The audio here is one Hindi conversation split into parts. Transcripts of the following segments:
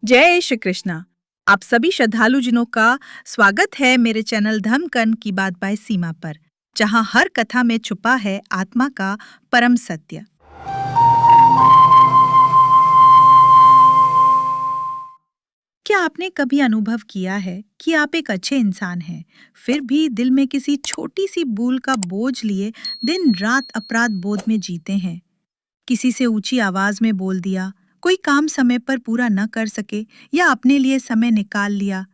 जय श्री कृष्णा। आप सभी श्रद्धालु जनों का स्वागत है मेरे चैनल धर्म कर्म की बात बाय सीमा पर, जहां हर कथा में छुपा है आत्मा का परम सत्य। क्या आपने कभी अनुभव किया है कि आप एक अच्छे इंसान हैं, फिर भी दिल में किसी छोटी सी भूल का बोझ लिए दिन रात अपराध बोध में जीते हैं? किसी से ऊंची आवाज में बोल दिया, कोई काम समय पर पूरा न कर सके या अपने लिए समय निकाल लिया।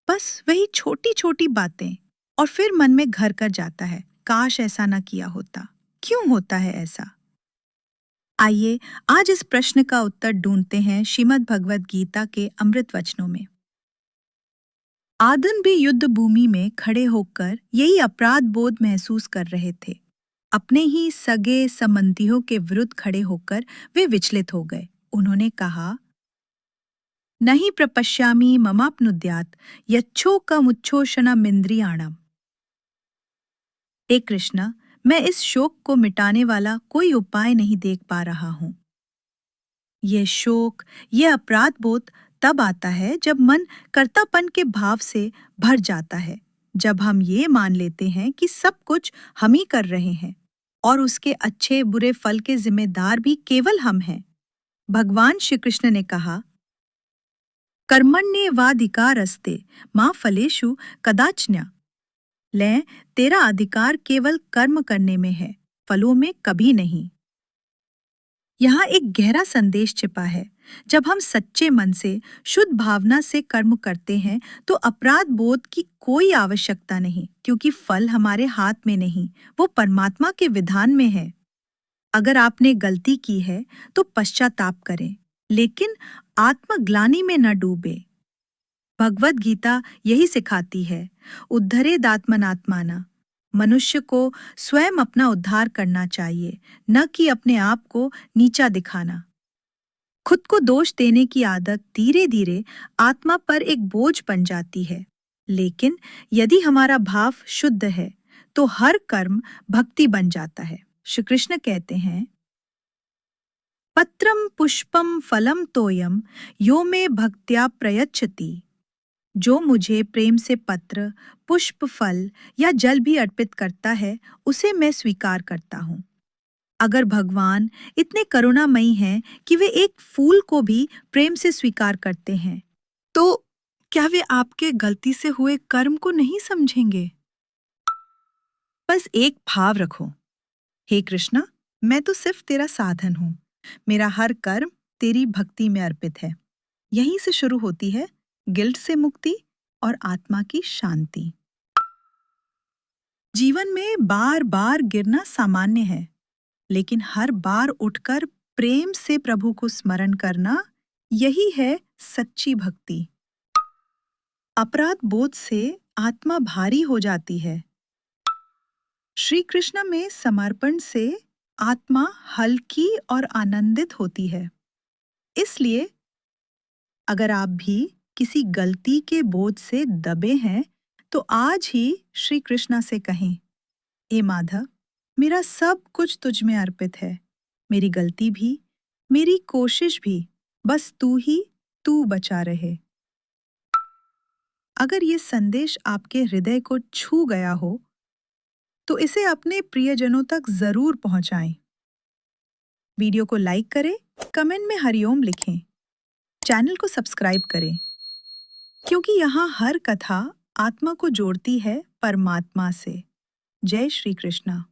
बस वही छोटी छोटी बातें और फिर मन में घर कर जाता है, काश ऐसा ना किया होता। क्यों होता है ऐसा? आइए आज इस प्रश्न का उत्तर ढूंढते हैं श्रीमद् भगवत गीता के अमृत वचनों में। आदन भी युद्ध भूमि में खड़े होकर यही अपराध बोध महसूस कर रहे थे। अपने ही सगे संबंधियों के विरुद्ध खड़े होकर वे विचलित हो गए। उन्होंने कहा, नहीं प्रपश्यामि ममाप्नुद्यात् यच्छोकमुच्छोषणमिन्द्रियाणाम्। हे कृष्ण, मैं इस शोक को मिटाने वाला कोई उपाय नहीं देख पा रहा हूँ। यह शोक, यह अपराध बोध तब आता है जब मन कर्तापन के भाव से भर जाता है, जब हम ये मान लेते हैं कि सब कुछ हम ही कर रहे हैं और उसके अच्छे बुरे फल के जिम्मेदार भी केवल हम हैं। भगवान श्री कृष्ण ने कहा, कर्मण्येवाधिकारस्ते मां फलेषु कदाचन। ले, तेरा अधिकार केवल कर्म करने में है, फलों में कभी नहीं। यहाँ एक गहरा संदेश छिपा है। जब हम सच्चे मन से, शुद्ध भावना से कर्म करते हैं तो अपराध बोध की कोई आवश्यकता नहीं, क्योंकि फल हमारे हाथ में नहीं, वो परमात्मा के विधान में है। अगर आपने गलती की है तो पश्चाताप करें, लेकिन आत्मग्लानि में न डूबे। भगवत गीता यही सिखाती है, उद्धरेदात्मनात्माना। मनुष्य को स्वयं अपना उद्धार करना चाहिए, न कि अपने आप को नीचा दिखाना। खुद को दोष देने की आदत धीरे धीरे आत्मा पर एक बोझ बन जाती है, लेकिन यदि हमारा भाव शुद्ध है तो हर कर्म भक्ति बन जाता है। श्री कृष्ण कहते हैं, पत्रम पुष्पम फलम तोयम यो मे भक्त्या प्रयच्छति। जो मुझे प्रेम से पत्र, पुष्प, फल या जल भी अर्पित करता है, उसे मैं स्वीकार करता हूँ। अगर भगवान इतने करुणामयी हैं कि वे एक फूल को भी प्रेम से स्वीकार करते हैं, तो क्या वे आपके गलती से हुए कर्म को नहीं समझेंगे? बस एक भाव रखो, हे कृष्णा, मैं तो सिर्फ तेरा साधन हूँ। मेरा हर कर्म तेरी भक्ति में अर्पित है। यहीं से शुरू होती है गिल्ट से मुक्ति और आत्मा की शांति। जीवन में बार बार गिरना सामान्य है, लेकिन हर बार उठकर प्रेम से प्रभु को स्मरण करना, यही है सच्ची भक्ति। अपराध बोध से आत्मा भारी हो जाती है। श्री कृष्ण में समर्पण से आत्मा हल्की और आनंदित होती है। इसलिए अगर आप भी किसी गलती के बोझ से दबे हैं, तो आज ही श्री कृष्णा से कहें, हे माधव, मेरा सब कुछ तुझ में अर्पित है। मेरी गलती भी, मेरी कोशिश भी, बस तू बचा रहे। अगर ये संदेश आपके हृदय को छू गया हो, तो इसे अपने प्रियजनों तक जरूर पहुंचाएं। वीडियो को लाइक करें, कमेंट में हरिओम लिखें, चैनल को सब्सक्राइब करें, क्योंकि यहाँ हर कथा आत्मा को जोड़ती है परमात्मा से। जय श्री कृष्णा।